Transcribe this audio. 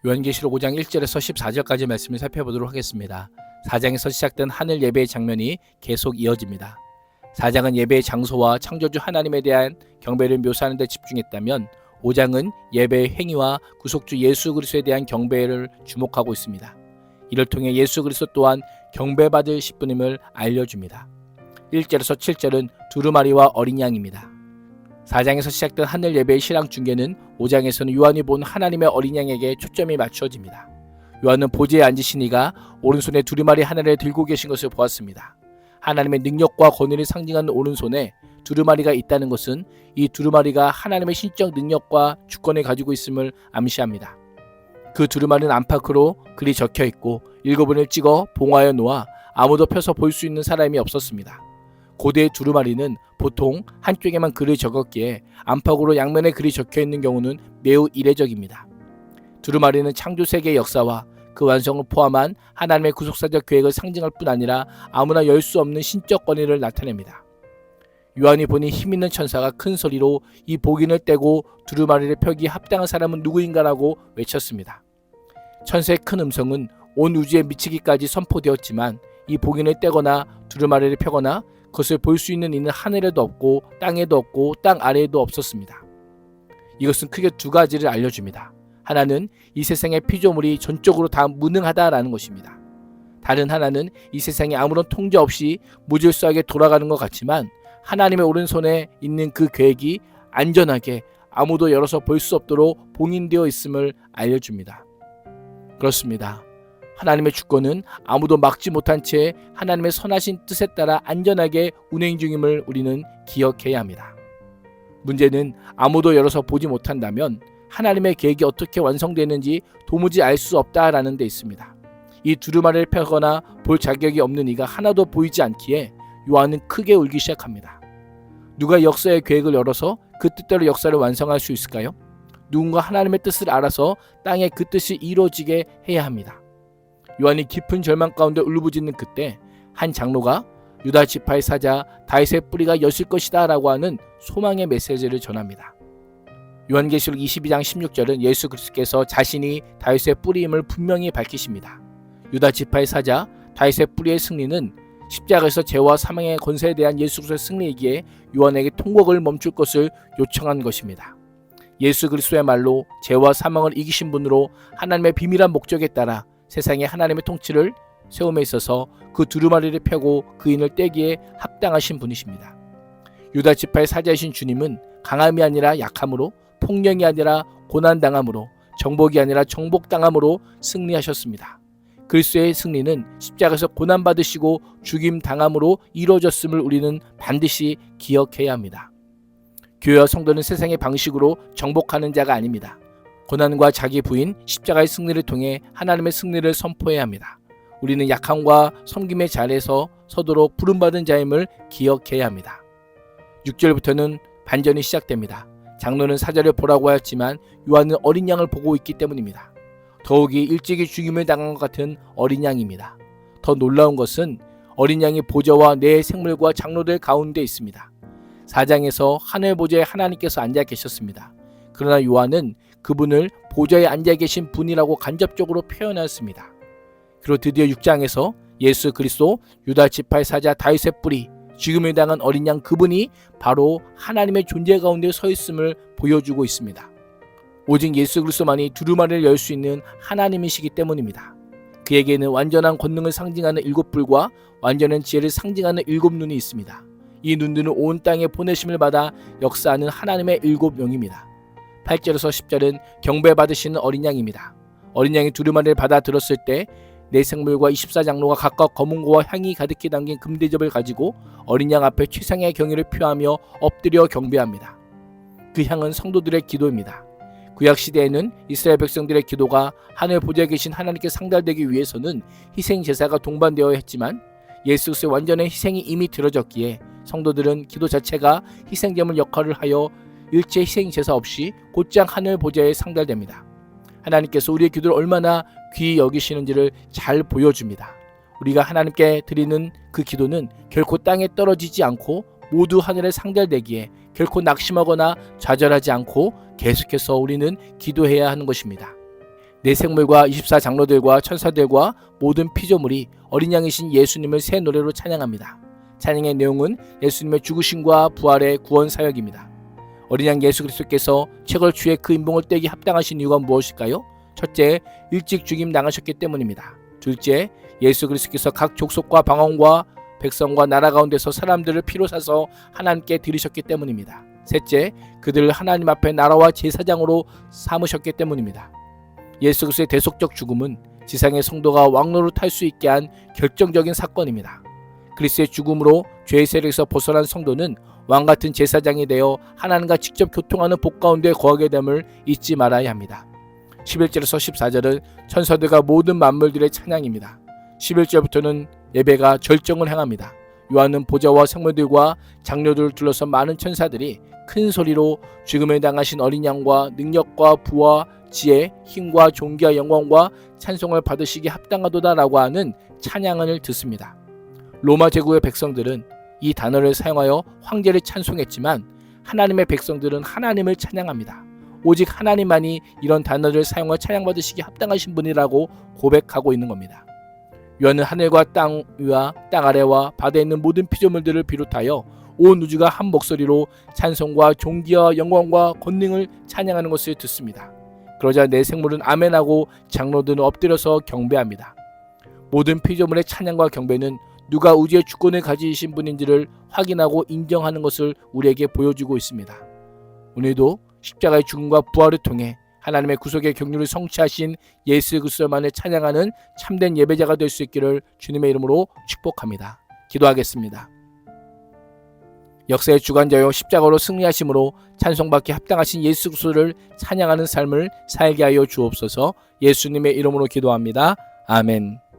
요한계시록 5장 1절에서 14절까지 말씀을 살펴보도록 하겠습니다. 4장에서 시작된 하늘 예배의 장면이 계속 이어집니다. 4장은 예배의 장소와 창조주 하나님에 대한 경배를 묘사하는 데 집중했다면 5장은 예배의 행위와 구속주 예수 그리스도에 대한 경배를 주목하고 있습니다. 이를 통해 예수 그리스도 또한 경배받을 십분임을 알려줍니다. 1절에서 7절은 두루마리와 어린 양입니다. 4장에서 시작된 하늘 예배의 실황 중계는 5장에서는 요한이 본 하나님의 어린 양에게 초점이 맞추어집니다. 요한은 보좌에 앉으신 이가 오른손에 두루마리 하나를 들고 계신 것을 보았습니다. 하나님의 능력과 권위를 상징하는 오른손에 두루마리가 있다는 것은 이 두루마리가 하나님의 신적 능력과 주권을 가지고 있음을 암시합니다. 그 두루마리는 안팎으로 글이 적혀 있고 7번을 찍어 봉화에 놓아 아무도 펴서 볼 수 있는 사람이 없었습니다. 고대의 두루마리는 보통 한쪽에만 글을 적었기에 안팎으로 양면에 글이 적혀 있는 경우는 매우 이례적입니다. 두루마리는 창조 세계의 역사와 그 완성을 포함한 하나님의 구속사적 계획을 상징할 뿐 아니라 아무나 열 수 없는 신적 권위를 나타냅니다. 요한이 보니 힘있는 천사가 큰 소리로 이 복인을 떼고 두루마리를 펴기에 합당한 사람은 누구인가라고 외쳤습니다. 천사의 큰 음성은 온 우주에 미치기까지 선포되었지만 이 복인을 떼거나 두루마리를 펴거나 그것을 볼 수 있는 이는 하늘에도 없고 땅에도 없고 땅 아래에도 없었습니다. 이것은 크게 두 가지를 알려줍니다. 하나는 이 세상의 피조물이 전적으로 다 무능하다라는 것입니다. 다른 하나는 이 세상이 아무런 통제 없이 무질서하게 돌아가는 것 같지만 하나님의 오른손에 있는 그 계획이 안전하게 아무도 열어서 볼 수 없도록 봉인되어 있음을 알려줍니다. 그렇습니다. 하나님의 주권은 아무도 막지 못한 채 하나님의 선하신 뜻에 따라 안전하게 운행 중임을 우리는 기억해야 합니다. 문제는 아무도 열어서 보지 못한다면 하나님의 계획이 어떻게 완성되는지 도무지 알 수 없다라는 데 있습니다. 이 두루마리를 펴거나 볼 자격이 없는 이가 하나도 보이지 않기에 요한은 크게 울기 시작합니다. 누가 역사의 계획을 열어서 그 뜻대로 역사를 완성할 수 있을까요? 누군가 하나님의 뜻을 알아서 땅에 그 뜻이 이루어지게 해야 합니다. 요한이 깊은 절망 가운데 울부짖는 그때 한 장로가 유다 지파의 사자 다윗의 뿌리가 여실 것이다 라고 하는 소망의 메시지를 전합니다. 요한계시록 22장 16절은 예수 그리스도께서 자신이 다윗의 뿌리임을 분명히 밝히십니다. 유다 지파의 사자 다윗의 뿌리의 승리는 십자가에서 죄와 사망의 권세에 대한 예수 그리스도의 승리이기에 요한에게 통곡을 멈출 것을 요청한 것입니다. 예수 그리스도의 말로 죄와 사망을 이기신 분으로 하나님의 비밀한 목적에 따라 세상에 하나님의 통치를 세움에 있어서 그 두루마리를 펴고 그인을 떼기에 합당하신 분이십니다. 유다 지파의 사자이신 주님은 강함이 아니라 약함으로, 폭력이 아니라 고난당함으로, 정복이 아니라 정복당함으로 승리하셨습니다. 그리스도의 승리는 십자가에서 고난받으시고 죽임당함으로 이루어졌음을 우리는 반드시 기억해야 합니다. 교회와 성도는 세상의 방식으로 정복하는 자가 아닙니다. 고난과 자기 부인, 십자가의 승리를 통해 하나님의 승리를 선포해야 합니다. 우리는 약함과 섬김의 자리에서 서도록 부름받은 자임을 기억해야 합니다. 6절부터는 반전이 시작됩니다. 장로는 사자를 보라고 하였지만 요한은 어린 양을 보고 있기 때문입니다. 더욱이 일찍이 죽임을 당한 것 같은 어린 양입니다. 더 놀라운 것은 어린 양이 보좌와 네 생물과 장로들 가운데 있습니다. 4장에서 하늘 보좌에 하나님께서 앉아 계셨습니다. 그러나 요한은 그분을 보좌에 앉아 계신 분이라고 간접적으로 표현하였습니다. 그리고 드디어 6장에서 예수 그리스도 유다 지파의 사자 다윗의 뿌리 죽음을 당한 어린 양 그분이 바로 하나님의 존재 가운데 서 있음을 보여주고 있습니다. 오직 예수 그리스도만이 두루마리를 열 수 있는 하나님이시기 때문입니다. 그에게는 완전한 권능을 상징하는 7불과 완전한 지혜를 상징하는 7눈이 있습니다. 이 눈들은 온 땅에 보내심을 받아 역사하는 하나님의 7영입니다. 8절에서 10절은 경배받으시는 어린 양입니다. 어린 양이 두루마리를 받아 들었을 때 네 생물과 24장로가 각각 검은고와 향이 가득히 담긴 금대접을 가지고 어린 양 앞에 최상의 경의를 표하며 엎드려 경배합니다. 그 향은 성도들의 기도입니다. 구약시대에는 이스라엘 백성들의 기도가 하늘 보좌에 계신 하나님께 상달되기 위해서는 희생제사가 동반되어야 했지만 예수 그리스도의 완전한 희생이 이미 들어졌기에 성도들은 기도 자체가 희생제물 역할을 하여 일체 희생제사 없이 곧장 하늘 보좌에 상달됩니다. 하나님께서 우리의 기도를 얼마나 귀히 여기시는지를 잘 보여줍니다. 우리가 하나님께 드리는 그 기도는 결코 땅에 떨어지지 않고 모두 하늘에 상달되기에 결코 낙심하거나 좌절하지 않고 계속해서 우리는 기도해야 하는 것입니다. 내 생물과 24장로들과 천사들과 모든 피조물이 어린 양이신 예수님을 새 노래로 찬양합니다. 찬양의 내용은 예수님의 죽으심과 부활의 구원 사역입니다. 어린 양 예수 그리스도께서 채걸추에 그 인봉을 떼기 합당하신 이유가 무엇일까요? 첫째, 일찍 죽임 당하셨기 때문입니다. 둘째, 예수 그리스도께서 각 족속과 방언과 백성과 나라 가운데서 사람들을 피로 사서 하나님께 드리셨기 때문입니다. 셋째, 그들을 하나님 앞에 나라와 제사장으로 삼으셨기 때문입니다. 예수 그리스도의 대속적 죽음은 지상의 성도가 왕노로 탈 수 있게 한 결정적인 사건입니다. 그리스도의 죽음으로 죄의 세력에서 벗어난 성도는 왕같은 제사장이 되어 하나님과 직접 교통하는 복 가운데 거하게 됨을 잊지 말아야 합니다. 11절에서 14절은 천사들과 모든 만물들의 찬양입니다. 11절부터는 예배가 절정을 향합니다. 요한은 보좌와 생물들과 장로들을 둘러서 많은 천사들이 큰 소리로 죽음을 당하신 어린 양과 능력과 부와 지혜, 힘과 존귀와 영광과 찬송을 받으시기 합당하도다라고 하는 찬양을 듣습니다. 로마 제국의 백성들은 이 단어를 사용하여 황제를 찬송했지만 하나님의 백성들은 하나님을 찬양합니다. 오직 하나님만이 이런 단어를 사용하여 찬양받으시기 합당하신 분이라고 고백하고 있는 겁니다. 요한은 하늘과 땅 위와 땅 아래와 바다에 있는 모든 피조물들을 비롯하여 온 우주가 한 목소리로 찬송과 존귀와 영광과 권능을 찬양하는 것을 듣습니다. 그러자 내 생물은 아멘하고 장로들은 엎드려서 경배합니다. 모든 피조물의 찬양과 경배는 누가 우주의 주권을 가지신 분인지를 확인하고 인정하는 것을 우리에게 보여주고 있습니다. 오늘도 십자가의 죽음과 부활을 통해 하나님의 구속의 경륜을 성취하신 예수 그리스도만을 찬양하는 참된 예배자가 될 수 있기를 주님의 이름으로 축복합니다. 기도하겠습니다. 역사의 주관자요 십자가로 승리하심으로 찬송받기 합당하신 예수 그리스도를 찬양하는 삶을 살게 하여 주옵소서. 예수님의 이름으로 기도합니다. 아멘.